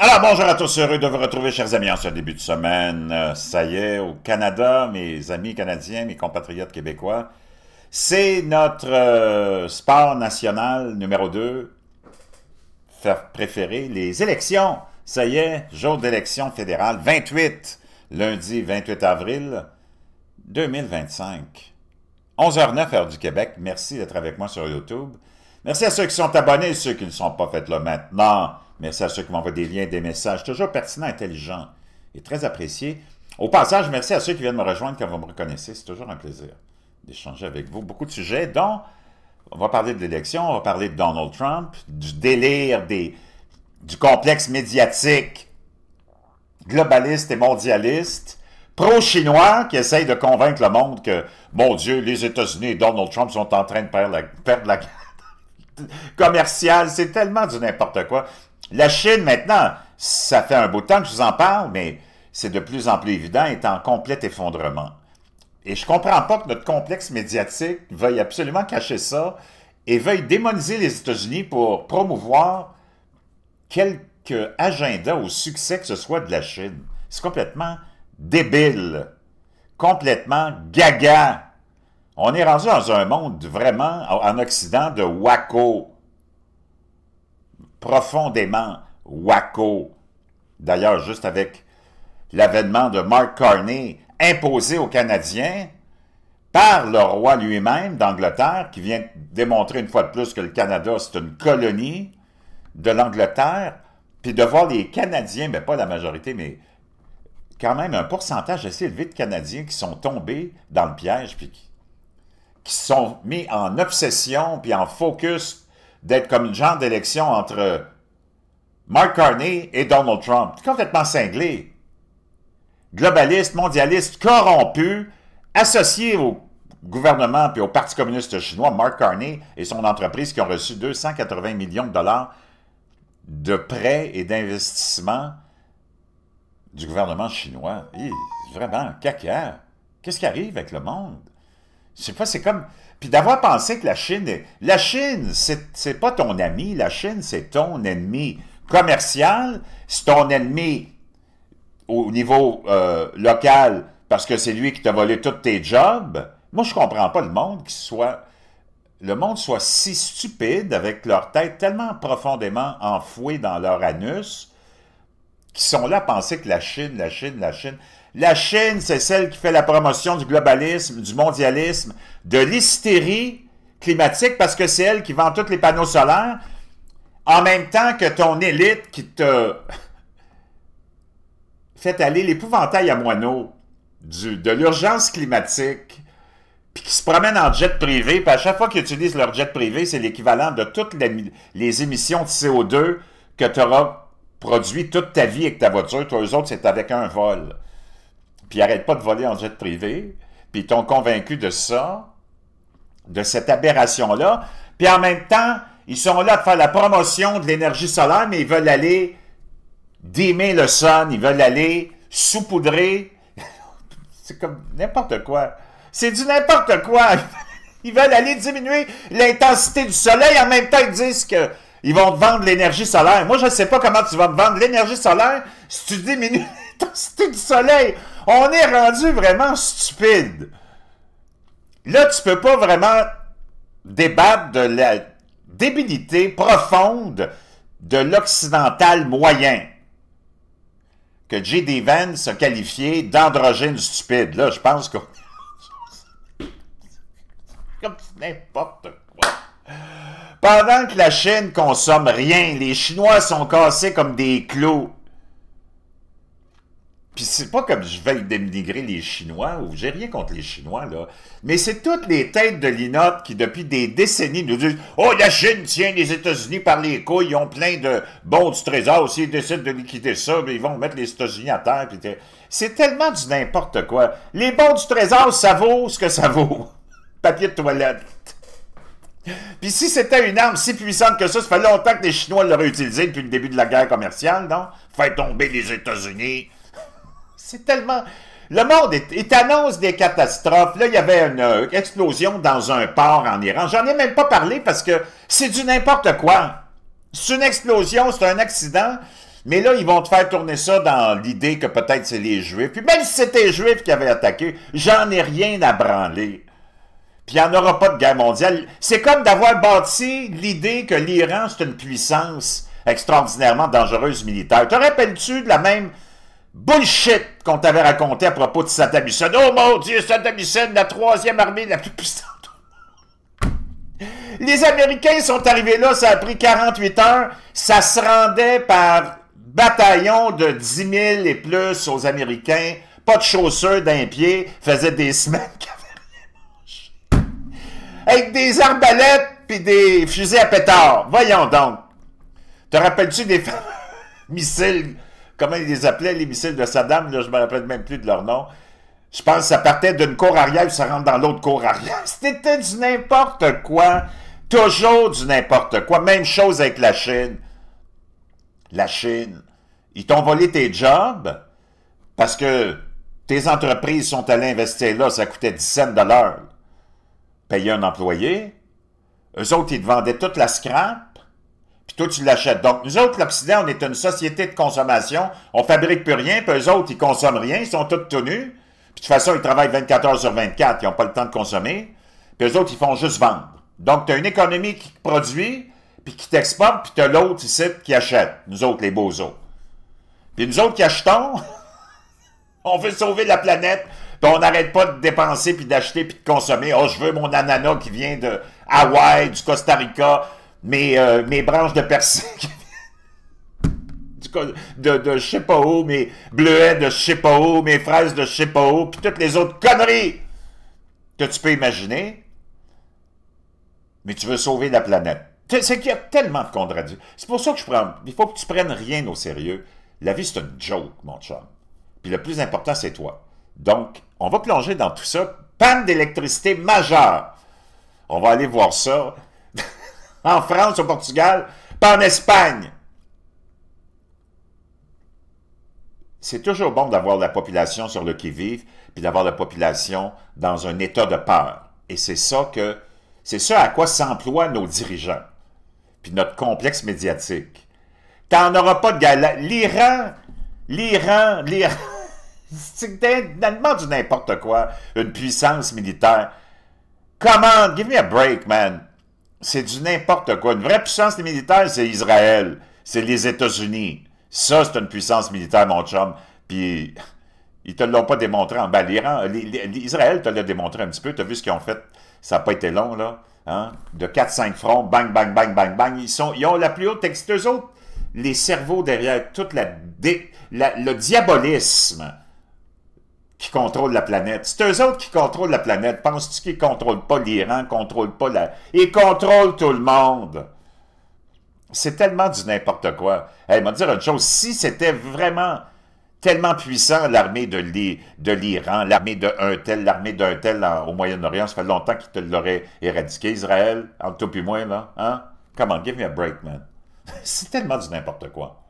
Alors, bonjour à tous, heureux de vous retrouver, chers amis, en ce début de semaine. Ça y est, au Canada, mes amis canadiens, mes compatriotes québécois, c'est notre sport national numéro 2 préféré, les élections. Ça y est, jour d'élection fédérale, 28, lundi 28 avril 2025. 11h09, heure du Québec. Merci d'être avec moi sur YouTube. Merci à ceux qui sont abonnés et ceux qui ne sont pas, faites-le maintenant. Merci à ceux qui m'envoient des liens, des messages, toujours pertinents, intelligents et très appréciés. Au passage, merci à ceux qui viennent me rejoindre quand vous me reconnaissez. C'est toujours un plaisir d'échanger avec vous. Beaucoup de sujets, dont on va parler de l'élection, on va parler de Donald Trump, du délire, du complexe médiatique globaliste et mondialiste, pro-chinois qui essaye de convaincre le monde que, mon Dieu, les États-Unis et Donald Trump sont en train de perdre la guerre commerciale. C'est tellement du n'importe quoi. La Chine, maintenant, ça fait un bout de temps que je vous en parle, mais c'est de plus en plus évident, est en complet effondrement. Et je comprends pas que notre complexe médiatique veuille absolument cacher ça et veuille démoniser les États-Unis pour promouvoir quelque agenda au succès que ce soit de la Chine. C'est complètement débile, complètement gaga. On est rendu dans un monde vraiment, en Occident, de wacko. Profondément wacko. D'ailleurs, juste avec l'avènement de Mark Carney imposé aux Canadiens par le roi lui-même d'Angleterre, qui vient démontrer une fois de plus que le Canada, c'est une colonie de l'Angleterre, puis de voir les Canadiens, mais pas la majorité, mais quand même un pourcentage assez élevé de Canadiens qui sont tombés dans le piège, puis qui sont mis en obsession, puis en focus d'être comme une genre d'élection entre Mark Carney et Donald Trump. Complètement cinglé. Globaliste, mondialiste, corrompu, associé au gouvernement puis au Parti communiste chinois, Mark Carney et son entreprise qui ont reçu 280 millions de dollars de prêts et d'investissements du gouvernement chinois. Vraiment, caca. Qu'est-ce qui arrive avec le monde? Je sais pas, c'est comme... Puis d'avoir pensé que la Chine, c'est pas ton ami, la Chine, c'est ton ennemi commercial, c'est ton ennemi au niveau local, parce que c'est lui qui t'a volé tous tes jobs. Moi, je comprends pas le monde soit si stupide, avec leur tête tellement profondément enfouée dans leur anus, qui sont là à penser que la Chine... La Chine, c'est celle qui fait la promotion du globalisme, du mondialisme, de l'hystérie climatique, parce que c'est elle qui vend tous les panneaux solaires, en même temps que ton élite qui te fait aller l'épouvantail à moineaux de l'urgence climatique, puis qui se promènent en jet privé, puis à chaque fois qu'ils utilisent leur jet privé, c'est l'équivalent de toutes les émissions de CO2 que tu auras produit toute ta vie avec ta voiture. Toi, eux autres, c'est avec un vol. Puis ils n'arrêtent pas de voler en jet privé, puis ils t'ont convaincu de ça, de cette aberration-là, puis en même temps, ils sont là pour faire la promotion de l'énergie solaire, mais ils veulent aller dimmer le sun, ils veulent aller saupoudrer, c'est comme n'importe quoi. C'est du n'importe quoi! Ils veulent aller diminuer l'intensité du soleil, en même temps ils disent que ils vont te vendre l'énergie solaire. Moi, je ne sais pas comment tu vas me vendre l'énergie solaire si tu diminues l'intensité du soleil. On est rendu vraiment stupide. Là, tu ne peux pas vraiment débattre de la débilité profonde de l'occidental moyen, que J.D. Vance a qualifié d'androgyne stupide. Là, je pense qu'on... comme n'importe quoi. Pendant que la Chine consomme rien, les Chinois sont cassés comme des clous. Puis c'est pas comme je vais dénigrer les Chinois, ou j'ai rien contre les Chinois, là. Mais c'est toutes les têtes de linotte qui, depuis des décennies, nous disent « Oh, la Chine tient les États-Unis par les couilles, ils ont plein de bons du trésor, s'ils décident de liquider ça, ils vont mettre les États-Unis à terre. » C'est tellement du n'importe quoi. Les bons du trésor, ça vaut ce que ça vaut. Papier de toilette. Puis si c'était une arme si puissante que ça fait longtemps que les Chinois l'auraient utilisée depuis le début de la guerre commerciale, non? Faire tomber les États-Unis. C'est tellement... Le monde, il t'annonce des catastrophes. Là, il y avait une explosion dans un port en Iran. J'en ai même pas parlé parce que c'est du n'importe quoi. C'est une explosion, c'est un accident. Mais là, ils vont te faire tourner ça dans l'idée que peut-être c'est les Juifs. Puis même si c'était les Juifs qui avaient attaqué, j'en ai rien à branler. Puis il n'y en aura pas de guerre mondiale. C'est comme d'avoir bâti l'idée que l'Iran, c'est une puissance extraordinairement dangereuse militaire. Te rappelles-tu de la même bullshit qu'on t'avait raconté à propos de Saddam Hussein? Oh mon Dieu, Saddam Hussein, la troisième armée la plus puissante. Les Américains sont arrivés là, ça a pris 48 heures. Ça se rendait par bataillon de 10 000 et plus aux Américains. Pas de chaussures d'un pied. Faisait des semaines qu'ils avaient rien mangé. Avec des arbalètes puis des fusils à pétard. Voyons donc. Te rappelles-tu des missiles, comment ils les appelaient, les missiles de Saddam? Là, je me rappelle même plus de leur nom. Je pense que ça partait d'une cour arrière et ça rentre dans l'autre cour arrière. C'était du n'importe quoi. Toujours du n'importe quoi. Même chose avec la Chine. La Chine. Ils t'ont volé tes jobs parce que tes entreprises sont allées investir là. Ça coûtait 10 cents de l'heure. Payer un employé. Eux autres, ils te vendaient toute la scrap. Puis toi, tu l'achètes. Donc, nous autres, l'Occident, on est une société de consommation. On fabrique plus rien. Puis eux autres, ils consomment rien. Ils sont tous tenus. Puis de toute façon, ils travaillent 24 heures sur 24. Ils n'ont pas le temps de consommer. Puis eux autres, ils font juste vendre. Donc, tu as une économie qui produit, puis qui t'exporte, puis tu as l'autre ici qui achète. Nous autres, les bozos. Puis nous autres qui achetons, on veut sauver la planète, puis on n'arrête pas de dépenser, puis d'acheter, puis de consommer. Oh, je veux mon ananas qui vient de Hawaï, du Costa Rica, mes branches de persil qui viennent de je sais pas où, mes bleuets de je sais pas où, mes fraises de je sais pas où, puis toutes les autres conneries que tu peux imaginer. Mais tu veux sauver la planète. C'est qu'il y a tellement de contradictions. C'est pour ça que il faut que tu prennes rien au sérieux. La vie, c'est une joke, mon chum. Puis le plus important, c'est toi. Donc, on va plonger dans tout ça. Panne d'électricité majeure. On va aller voir ça en France, au Portugal, pas en Espagne. C'est toujours bon d'avoir la population sur le qui-vive, puis d'avoir la population dans un état de peur. Et c'est ça à quoi s'emploient nos dirigeants, puis notre complexe médiatique. T'en auras pas de guerre. L'Iran, c'est tellement du n'importe quoi, une puissance militaire. Comment? Give me a break, man. C'est du n'importe quoi. Une vraie puissance militaire, c'est Israël, c'est les États-Unis. Ça, c'est une puissance militaire, mon chum. Puis, ils te l'ont pas démontré en bas. Israël te l'a démontré un petit peu. Tu as vu ce qu'ils ont fait? Ça n'a pas été long, là. Hein? De 4-5 fronts, bang, bang, bang, bang, bang. Ils ont la plus haute texte. Eux autres, les cerveaux derrière tout le diabolisme qui contrôle la planète. C'est eux autres qui contrôlent la planète. Penses-tu qu'ils ne contrôlent pas l'Iran, ne contrôlent pas Ils contrôlent tout le monde. C'est tellement du n'importe quoi. Hey, m'a dire une chose. Si c'était vraiment tellement puissant, l'armée de l'Iran, l'armée d'un tel au Moyen-Orient, ça fait longtemps qu'ils te l'auraient éradiqué, Israël, entre toi et moi, là. Hein? Come on, give me a break, man. C'est tellement du n'importe quoi.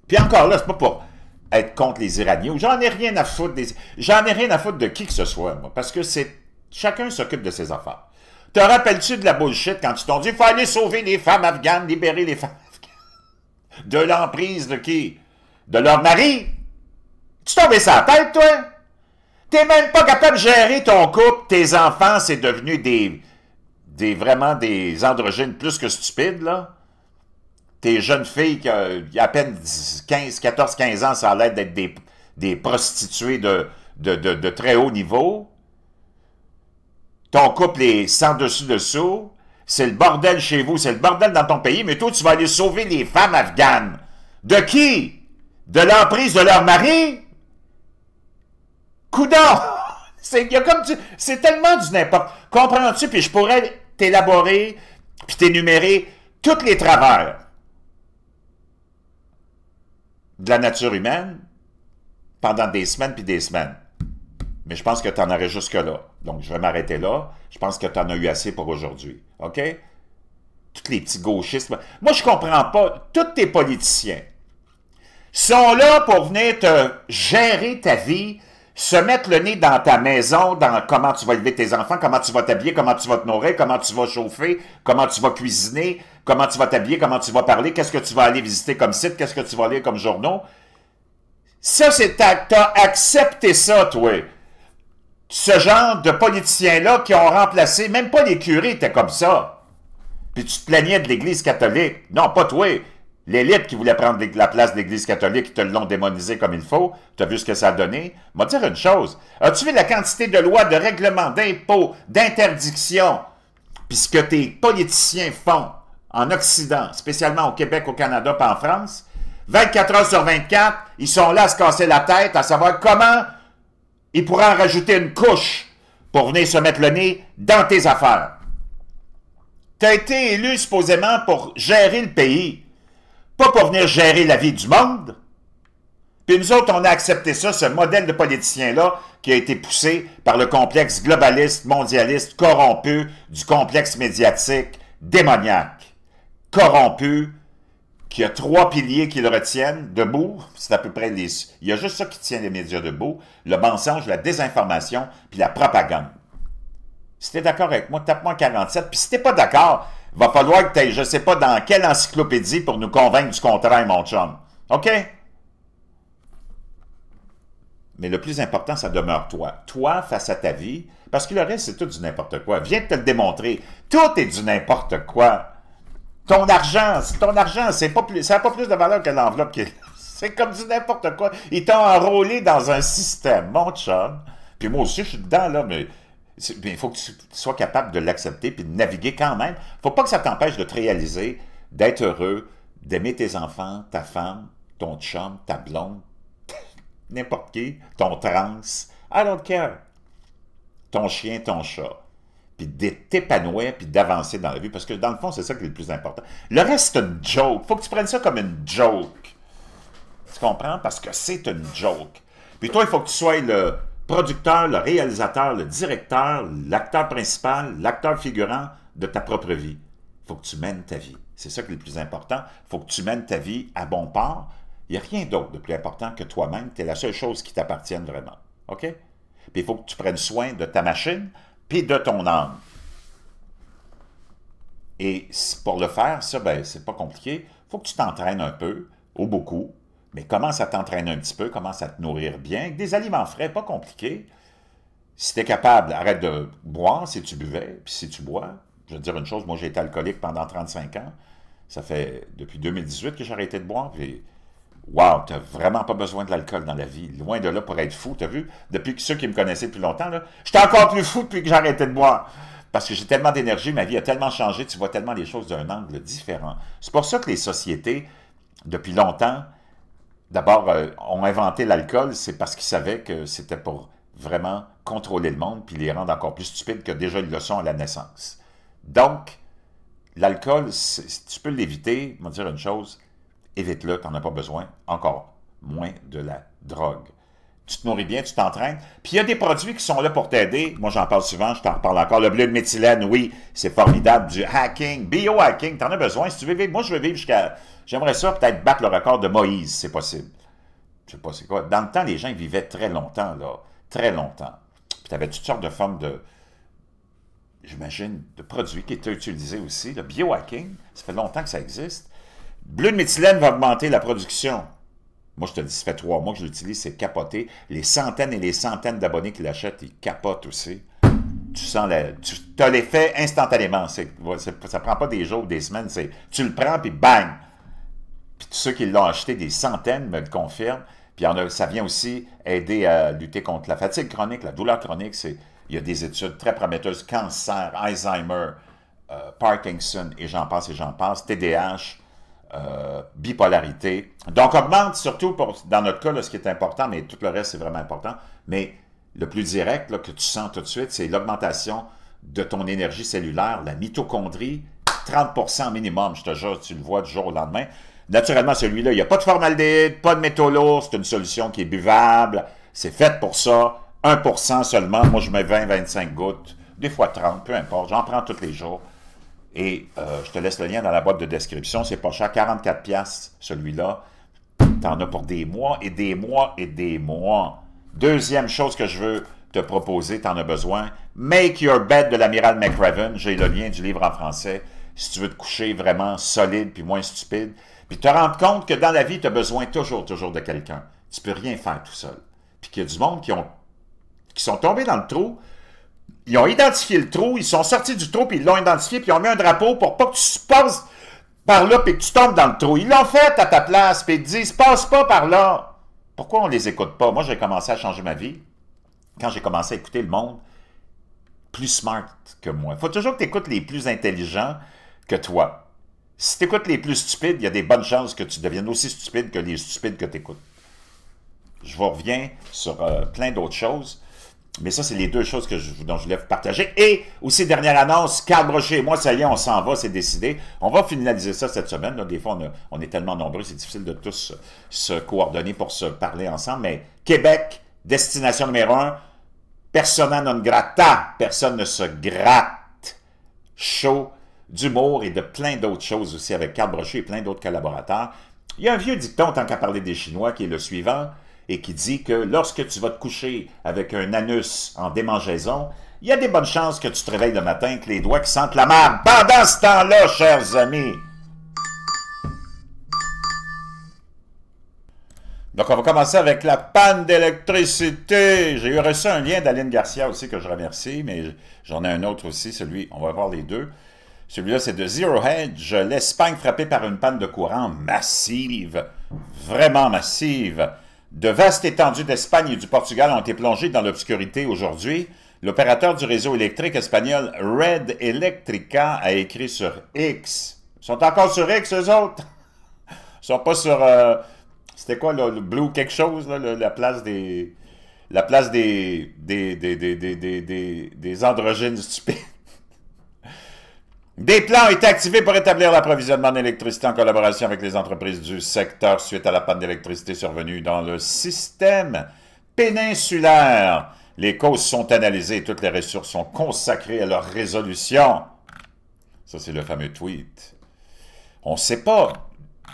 Puis encore là, c'est pas pour être contre les Iraniens. J'en ai rien à foutre j'en ai rien à foutre de qui que ce soit, moi, parce que chacun s'occupe de ses affaires. Te rappelles-tu de la bullshit quand tu t'ont dit « Il faut aller sauver les femmes afghanes, libérer les femmes afghanes. » De l'emprise de qui? De leur mari? Tu tombes sur la tête, toi? T'es même pas capable de gérer ton couple, tes enfants, c'est devenu vraiment des androgynes plus que stupides, là. Tes jeunes filles qui ont à peine 14, 15 ans, ça a l'air d'être des prostituées de très haut niveau. Ton couple est sans dessus-dessous. C'est le bordel chez vous, c'est le bordel dans ton pays, mais toi, tu vas aller sauver les femmes afghanes. De qui? De l'emprise de leur mari? Coudon! C'est tellement du n'importe. Comprends-tu? Puis je pourrais t'élaborer, puis t'énumérer tous les travers de la nature humaine pendant des semaines puis des semaines. Mais je pense que tu en aurais jusque-là. Donc, je vais m'arrêter là. Je pense que tu en as eu assez pour aujourd'hui. OK? Tous les petits gauchistes. Moi, je comprends pas. Tous tes politiciens sont là pour venir te gérer ta vie, se mettre le nez dans ta maison, dans comment tu vas élever tes enfants, comment tu vas t'habiller, comment tu vas te nourrir, comment tu vas chauffer, comment tu vas cuisiner, comment tu vas t'habiller, comment tu vas parler, qu'est-ce que tu vas aller visiter comme site, qu'est-ce que tu vas lire comme journaux. Ça, c'est t'as accepté ça, toi. Ce genre de politiciens-là qui ont remplacé, même pas les curés étaient comme ça. Puis tu te plaignais de l'Église catholique. Non, pas toi. L'élite qui voulait prendre la place de l'Église catholique, ils te l'ont démonisé comme il faut. Tu as vu ce que ça a donné? M'a dire une chose. As-tu vu la quantité de lois, de règlements, d'impôts, d'interdictions, puis ce que tes politiciens font en Occident, spécialement au Québec, au Canada, pas en France? 24 heures sur 24, ils sont là à se casser la tête, à savoir comment ils pourraient en rajouter une couche pour venir se mettre le nez dans tes affaires. Tu as été élu supposément pour gérer le pays. Pas pour venir gérer la vie du monde. Puis nous autres, on a accepté ça, ce modèle de politicien-là, qui a été poussé par le complexe globaliste, mondialiste, corrompu, du complexe médiatique, démoniaque. Corrompu, qui a 3 piliers qui le retiennent debout. C'est à peu près les... Il y a juste ça qui tient les médias debout. Le mensonge, la désinformation, puis la propagande. Si tu es d'accord avec moi, tape-moi 47. Puis si tu n'es pas d'accord, il va falloir que tu ailles, je ne sais pas dans quelle encyclopédie pour nous convaincre du contraire, mon chum. OK? Mais le plus important, ça demeure toi. Toi, face à ta vie, parce que le reste, c'est tout du n'importe quoi. Viens de te le démontrer. Tout est du n'importe quoi. Ton argent, ça n'a pas plus de valeur que l'enveloppe qui est... C'est comme du n'importe quoi. Ils t'ont enrôlé dans un système, mon chum. Puis moi aussi, je suis dedans, là, mais... Il faut que tu sois capable de l'accepter puis de naviguer quand même. Il ne faut pas que ça t'empêche de te réaliser, d'être heureux, d'aimer tes enfants, ta femme, ton chum, ta blonde, n'importe qui, ton trans, I don't care, ton chien, ton chat. Puis de t'épanouir puis d'avancer dans la vie parce que dans le fond, c'est ça qui est le plus important. Le reste, c'est une joke. Il faut que tu prennes ça comme une joke. Tu comprends? Parce que c'est une joke. Puis toi, il faut que tu sois le producteur, le réalisateur, le directeur, l'acteur principal, l'acteur figurant de ta propre vie. Il faut que tu mènes ta vie. C'est ça qui est le plus important. Il faut que tu mènes ta vie à bon port. Il n'y a rien d'autre de plus important que toi-même. Tu es la seule chose qui t'appartienne vraiment. OK? Puis il faut que tu prennes soin de ta machine puis de ton âme. Et pour le faire, ça, ben, c'est pas compliqué. Il faut que tu t'entraînes un peu, ou beaucoup. Mais commence à t'entraîner un petit peu, commence à te nourrir bien, avec des aliments frais, pas compliqués. Si tu es capable, arrête de boire si tu buvais, puis si tu bois. Je vais te dire une chose, moi j'ai été alcoolique pendant 35 ans. Ça fait depuis 2018 que j'ai arrêté de boire, puis wow, tu n'as vraiment pas besoin de l'alcool dans la vie. Loin de là pour être fou, tu as vu? Depuis que ceux qui me connaissaient depuis longtemps, j'étais encore plus fou depuis que j'ai arrêté de boire. Parce que j'ai tellement d'énergie, ma vie a tellement changé, tu vois tellement les choses d'un angle différent. C'est pour ça que les sociétés, depuis longtemps, d'abord, ont inventé l'alcool, c'est parce qu'ils savaient que c'était pour vraiment contrôler le monde puis les rendre encore plus stupides que déjà ils le sont à la naissance. Donc, l'alcool, tu peux l'éviter. Je vais te dire une chose, évite-le, tu n'en as pas besoin. Encore moins de la drogue. Tu te nourris bien, tu t'entraînes. Puis il y a des produits qui sont là pour t'aider. Moi, j'en parle souvent, je t'en reparle encore. Le bleu de méthylène, oui, c'est formidable. Du hacking, biohacking, tu en as besoin. Si tu veux vivre, moi, je veux vivre jusqu'à... J'aimerais ça peut-être battre le record de Moïse, c'est possible. Je sais pas c'est quoi. Dans le temps, les gens ils vivaient très longtemps, là. Très longtemps. Puis tu avais toutes sortes de formes de... J'imagine, de produits qui étaient utilisés aussi. Le biohacking, ça fait longtemps que ça existe. Bleu de méthylène va augmenter la production. Moi, je te dis, ça fait 3 mois que je l'utilise, c'est capoté. Les centaines et les centaines d'abonnés qui l'achètent, ils capotent aussi. Tu sens tu as l'effet instantanément. Ça ne prend pas des jours ou des semaines. Tu le prends, puis bang! Puis tous ceux qui l'ont acheté, des centaines, me le confirment. Puis ça vient aussi aider à lutter contre la fatigue chronique, la douleur chronique. Il y a des études très prometteuses. Cancer, Alzheimer, Parkinson, et j'en passe, TDAH, bipolarité. Donc, augmente surtout, dans notre cas, là, ce qui est important, mais tout le reste, c'est vraiment important. Mais le plus direct là, que tu sens tout de suite, c'est l'augmentation de ton énergie cellulaire, la mitochondrie, 30% minimum, je te jure, tu le vois du jour au lendemain. Naturellement, celui-là, il n'y a pas de formaldéhyde, pas de métaux lourds, c'est une solution qui est buvable, c'est fait pour ça, 1% seulement, moi je mets 20-25 gouttes, des fois 30, peu importe, j'en prends tous les jours. Et je te laisse le lien dans la boîte de description, c'est pas cher, 44$ celui-là, t'en as pour des mois et des mois et des mois. Deuxième chose que je veux te proposer, tu en as besoin, Make Your Bed de l'amiral McRaven. J'ai le lien du livre en français. Si tu veux te coucher vraiment solide puis moins stupide. Puis te rendre compte que dans la vie, tu as besoin toujours de quelqu'un. Tu peux rien faire tout seul. Puis qu'il y a du monde qui sont tombés dans le trou. Ils ont identifié le trou, ils sont sortis du trou, puis ils l'ont identifié, puis ils ont mis un drapeau pour pas que tu passes par là, puis que tu tombes dans le trou. Ils l'ont fait à ta place, puis ils te disent « Passe pas par là ». Pourquoi on les écoute pas? Moi, j'ai commencé à changer ma vie quand j'ai commencé à écouter le monde plus smart que moi. Il faut toujours que tu écoutes les plus intelligents que toi. Si tu écoutes les plus stupides, il y a des bonnes chances que tu deviennes aussi stupide que les stupides que tu écoutes. Je vous reviens sur plein d'autres choses. Mais ça, c'est les deux choses dont je voulais vous partager. Et aussi, dernière annonce, Carl Brocher et moi, ça y est, on s'en va, c'est décidé. On va finaliser ça cette semaine. Là, des fois, on est tellement nombreux, c'est difficile de tous se coordonner pour se parler ensemble. Mais Québec, destination numéro 1, persona non grata, personne ne se gratte. Show d'humour et de plein d'autres choses aussi avec Carl Brocher et plein d'autres collaborateurs. Il y a un vieux dicton, tant qu'à parler des Chinois, qui est le suivant, et qui dit que lorsque tu vas te coucher avec un anus en démangeaison, il y a des bonnes chances que tu te réveilles le matin avec les doigts qui sentent la merde. Pendant ce temps-là, chers amis. Donc, on va commencer avec la panne d'électricité. J'ai eu reçu un lien d'Aline Garcia aussi que je remercie, mais j'en ai un autre aussi, celui, on va voir les deux. Celui-là, c'est de Zero Hedge. L'Espagne frappée par une panne de courant massive, vraiment massive. De vastes étendues d'Espagne et du Portugal ont été plongées dans l'obscurité aujourd'hui. L'opérateur du réseau électrique espagnol Red Eléctrica a écrit sur X. Ils sont encore sur X, eux autres? Ils sont pas sur... c'était quoi, là, le Blue quelque chose, là, la place des... La place des androgynes stupides. Des plans ont été activés pour établir l'approvisionnement d'électricité en collaboration avec les entreprises du secteur suite à la panne d'électricité survenue dans le système péninsulaire. Les causes sont analysées et toutes les ressources sont consacrées à leur résolution. Ça, c'est le fameux tweet. On ne sait pas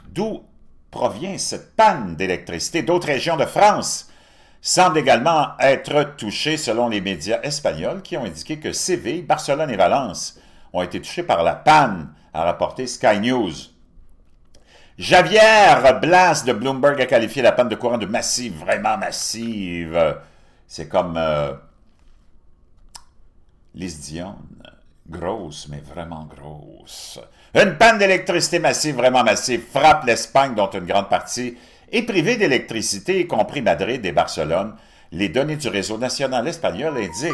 d'où provient cette panne d'électricité. D'autres régions de France semblent également être touchées selon les médias espagnols qui ont indiqué que Séville, Barcelone et Valence ont été touchés par la panne, a rapporté Sky News. Javier Blas de Bloomberg a qualifié la panne de courant de massive, vraiment massive. C'est comme Lise Dion, grosse, mais vraiment grosse. Une panne d'électricité massive, vraiment massive, frappe l'Espagne, dont une grande partie est privée d'électricité, y compris Madrid et Barcelone. Les données du réseau national espagnol indique,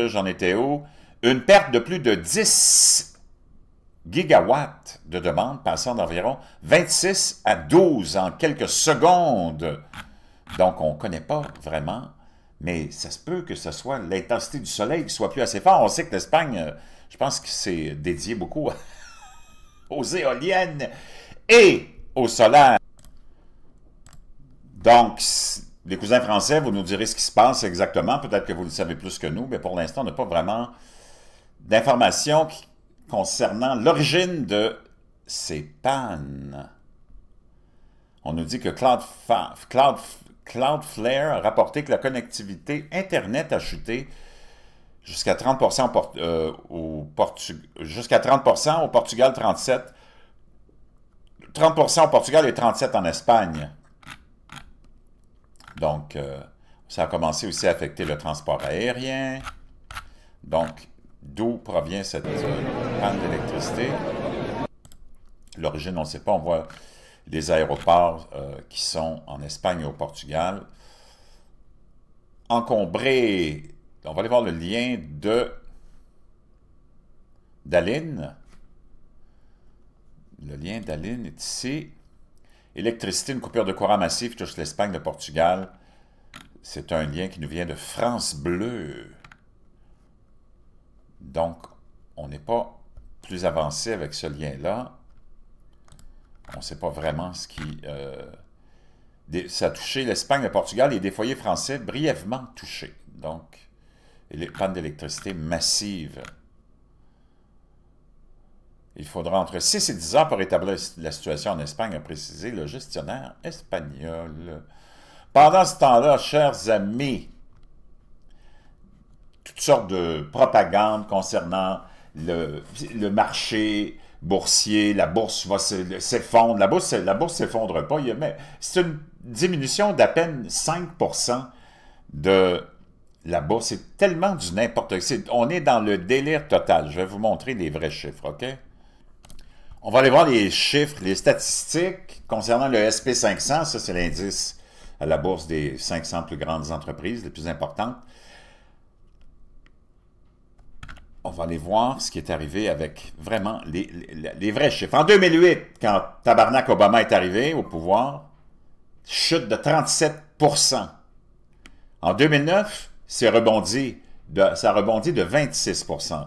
j'en étais où? Une perte de plus de 10 gigawatts de demande, passant d'environ 26 à 12 en quelques secondes. Donc, on ne connaît pas vraiment, mais ça se peut que ce soit l'intensité du soleil qui soit plus assez fort. On sait que l'Espagne, je pense que c'est dédié beaucoup aux éoliennes et au solaire. Donc, les cousins français, vous nous direz ce qui se passe exactement. Peut-être que vous le savez plus que nous, mais pour l'instant, on n'a pas vraiment d'informations concernant l'origine de ces pannes. On nous dit que Cloudflare a rapporté que la connectivité Internet a chuté jusqu'à 30% jusqu'à 30% au Portugal, 37%. 30% au Portugal et 37% en Espagne. Donc, ça a commencé aussi à affecter le transport aérien. Donc, d'où provient cette panne d'électricité? L'origine, on ne sait pas. On voit les aéroports qui sont en Espagne et au Portugal encombrés. On va aller voir le lien d'Aline. Le lien d'Aline est ici. Électricité, une coupure de courant massive touche l'Espagne, le Portugal. C'est un lien qui nous vient de France Bleu. Donc, on n'est pas plus avancé avec ce lien-là. On ne sait pas vraiment ce qui... ça a touché l'Espagne, le Portugal et des foyers français brièvement touchés. Donc, les pannes d'électricité massives. Il faudra entre 6 et 10 heures pour établir la situation en Espagne, a précisé le gestionnaire espagnol. Pendant ce temps-là, chers amis, toutes sortes de propagande concernant le marché boursier, la bourse va s'effondre. La bourse ne s'effondre pas. C'est une diminution d'à peine 5% de la bourse. C'est tellement du n'importe quoi. On est dans le délire total. Je vais vous montrer les vrais chiffres, OK? On va aller voir les chiffres, les statistiques concernant le SP500. Ça, c'est l'indice à la bourse des 500 plus grandes entreprises, les plus importantes. On va aller voir ce qui est arrivé avec vraiment les vrais chiffres. En 2008, quand Tabarnak Obama est arrivé au pouvoir, chute de 37%. En 2009, ça a rebondi de 26%.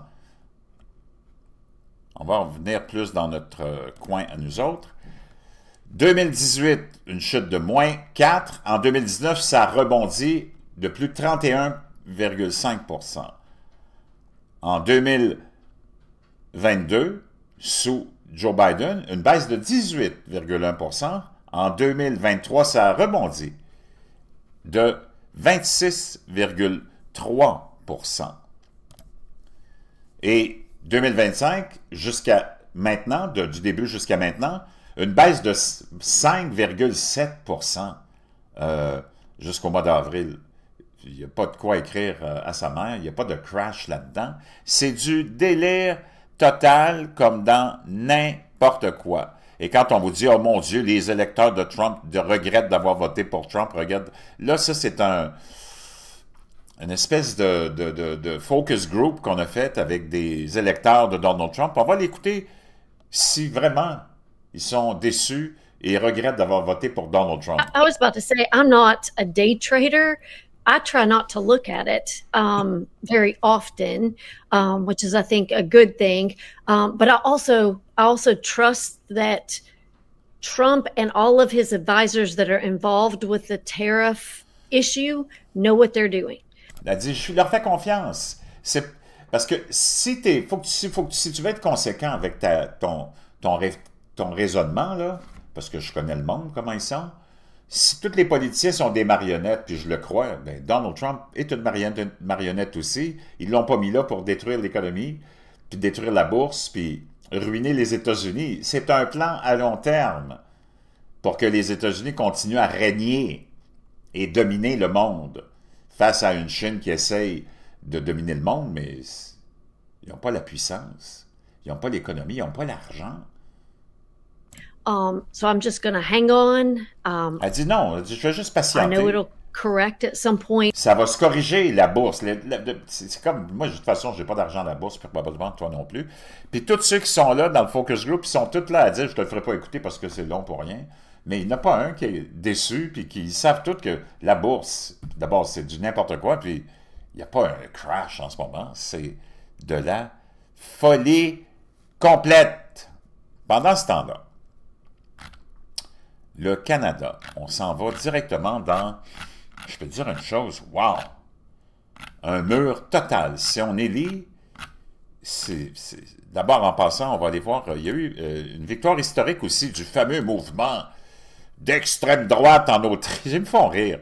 On va revenir plus dans notre coin à nous autres. 2018, une chute de moins 4. En 2019, ça a rebondi de plus de 31,5%. En 2022, sous Joe Biden, une baisse de 18,1%. En 2023, ça a rebondi de 26,3%. Et 2025, jusqu'à maintenant, du début jusqu'à maintenant, une baisse de 5,7% jusqu'au mois d'avril. Il n'y a pas de quoi écrire à sa mère, il n'y a pas de crash là-dedans. C'est du délire total comme dans n'importe quoi. Et quand on vous dit « Oh mon Dieu, les électeurs de Trump regrettent d'avoir voté pour Trump », regarde, là, ça c'est une espèce de focus group qu'on a fait avec des électeurs de Donald Trump. On va l'écouter si vraiment ils sont déçus et regrettent d'avoir voté pour Donald Trump. I was about to say, I'm not a day trader. I try not to look at it very often, which is, I think, a good thing. But I also trust that Trump and all of his advisors that are involved with the tariff issue know what they're doing. Elle dit, je leur fais confiance. Parce que si tu veux être conséquent avec ton raisonnement, là, parce que je connais le monde, comment ils sont, si tous les politiciens sont des marionnettes, puis je le crois, ben Donald Trump est une marionnette aussi. Ils ne l'ont pas mis là pour détruire l'économie, puis détruire la bourse, puis ruiner les États-Unis. C'est un plan à long terme pour que les États-Unis continuent à régner et dominer le monde face à une Chine qui essaye de dominer le monde, mais ils n'ont pas la puissance, ils n'ont pas l'économie, ils n'ont pas l'argent. So I'm just going to hang on. Elle dit non, elle dit, je vais juste patienter. I know it'll correct at some point. Ça va se corriger, la bourse. C'est comme, moi, de toute façon, je n'ai pas d'argent à la bourse, probablement toi non plus. Puis tous ceux qui sont là dans le focus group, ils sont tous là à dire, je ne te le ferai pas écouter parce que c'est long pour rien. Mais il n'y en a pas un qui est déçu, puis qui savent tous que la bourse, d'abord, c'est du n'importe quoi, puis il n'y a pas un crash en ce moment. C'est de la folie complète. Pendant ce temps-là, le Canada, on s'en va directement dans, je peux te dire une chose, wow, un mur total. Si on élit, d'abord en passant, on va aller voir, il y a eu une victoire historique aussi du fameux mouvement d'extrême droite en Autriche. Ils me font rire.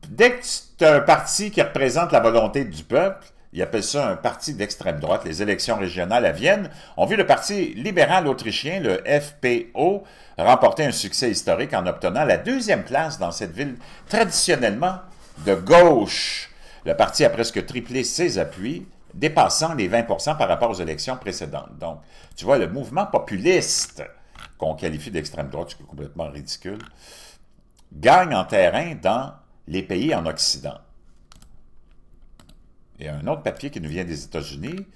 Dès que tu as un parti qui représente la volonté du peuple, ils appellent ça un parti d'extrême droite. Les élections régionales à Vienne ont vu le parti libéral autrichien, le FPO, remporter un succès historique en obtenant la 2e place dans cette ville traditionnellement de gauche. Le parti a presque triplé ses appuis, dépassant les 20% par rapport aux élections précédentes. Donc, tu vois, le mouvement populiste, qu'on qualifie d'extrême droite, ce qui est complètement ridicule, gagne en terrain dans les pays en Occident. Il y a un autre papier qui nous vient des États-Unis.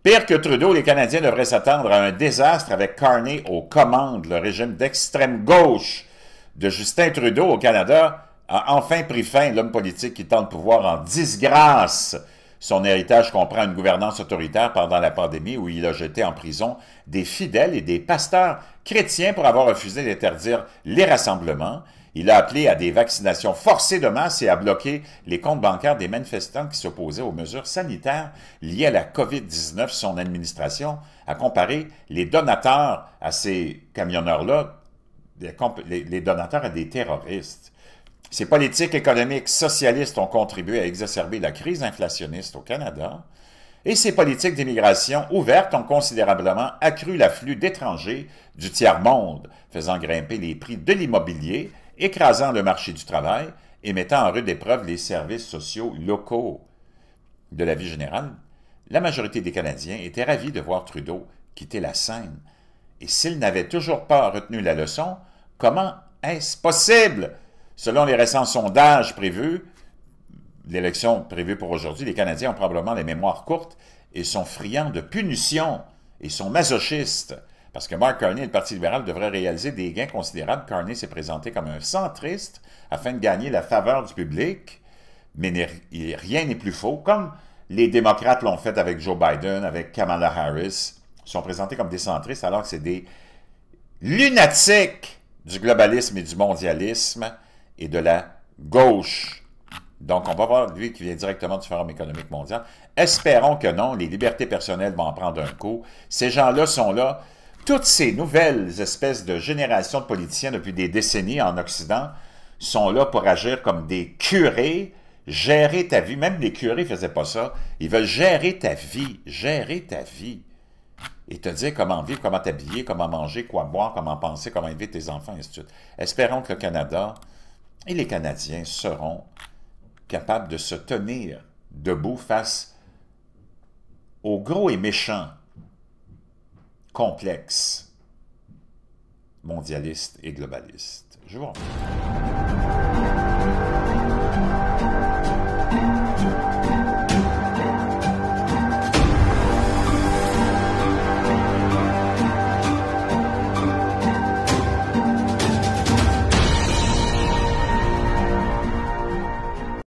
Pire que Trudeau, les Canadiens devraient s'attendre à un désastre avec Carney aux commandes. Le régime d'extrême gauche de Justin Trudeau au Canada a enfin pris fin. L'homme politique qui tente le pouvoir en disgrâce. Son héritage comprend une gouvernance autoritaire pendant la pandémie où il a jeté en prison des fidèles et des pasteurs chrétiens pour avoir refusé d'interdire les rassemblements. Il a appelé à des vaccinations forcées de masse et à bloquer les comptes bancaires des manifestants qui s'opposaient aux mesures sanitaires liées à la COVID-19. Son administration a comparé les donateurs à ces camionneurs-là, les donateurs à des terroristes. Ces politiques économiques socialistes ont contribué à exacerber la crise inflationniste au Canada et ces politiques d'immigration ouvertes ont considérablement accru l'afflux d'étrangers du tiers-monde, faisant grimper les prix de l'immobilier, écrasant le marché du travail et mettant en rude épreuve les services sociaux locaux. De la vie générale, la majorité des Canadiens étaient ravis de voir Trudeau quitter la scène. Et s'il n'avait toujours pas retenu la leçon, comment est-ce possible? Selon les récents sondages prévus, l'élection prévue pour aujourd'hui, les Canadiens ont probablement les mémoires courtes et sont friands de punitions et sont masochistes. Parce que Mark Carney et le Parti libéral devraient réaliser des gains considérables. Carney s'est présenté comme un centriste afin de gagner la faveur du public, mais rien n'est plus faux. Comme les démocrates l'ont fait avec Joe Biden, avec Kamala Harris, sont présentés comme des centristes alors que c'est des lunatiques du globalisme et du mondialisme et de la gauche. Donc, on va voir lui qui vient directement du Forum économique mondial. Espérons que non, les libertés personnelles vont en prendre un coup. Ces gens-là sont là. Toutes ces nouvelles espèces de générations de politiciens depuis des décennies en Occident sont là pour agir comme des curés, gérer ta vie. Même les curés ne faisaient pas ça. Ils veulent gérer ta vie, et te dire comment vivre, comment t'habiller, comment manger, quoi boire, comment penser, comment élever tes enfants, et ainsi de suite. Espérons que le Canada et les Canadiens seront capables de se tenir debout face aux gros et méchants complexes mondialistes et globalistes. Je vous remercie.